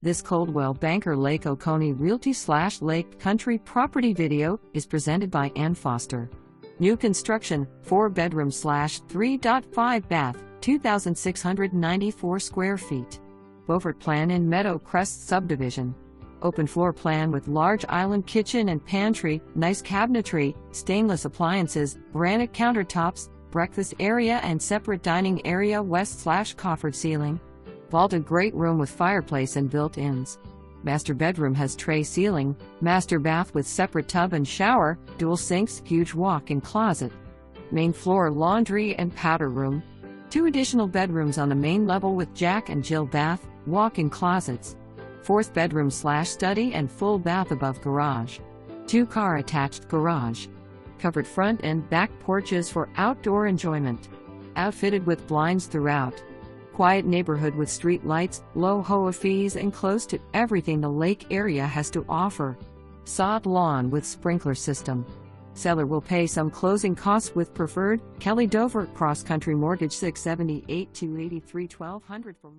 This Coldwell Banker Lake Oconee Realty / Lake Country property video is presented by Ann Foster. New construction, 4-bedroom / 3.5 bath, 2,694 square feet. Beaufort plan in Meadow Crest Subdivision. Open floor plan with large island kitchen and pantry, nice cabinetry, stainless appliances, granite countertops, breakfast area and separate dining area west/coffered ceiling. Vaulted great room with fireplace and built-ins. Master bedroom has tray ceiling, master bath with separate tub and shower, dual sinks, huge walk-in closet. Main floor laundry and powder room. 2 additional bedrooms on the main level with Jack and Jill bath, walk-in closets. 4th bedroom / study and full bath above garage. 2-car attached garage. Covered front and back porches for outdoor enjoyment. Outfitted with blinds throughout. Quiet neighborhood with street lights, low HOA fees and close to everything the lake area has to offer. Sod lawn with sprinkler system. Seller will pay some closing costs with preferred Kelly Dover Cross Country Mortgage 678-283-1200 for more.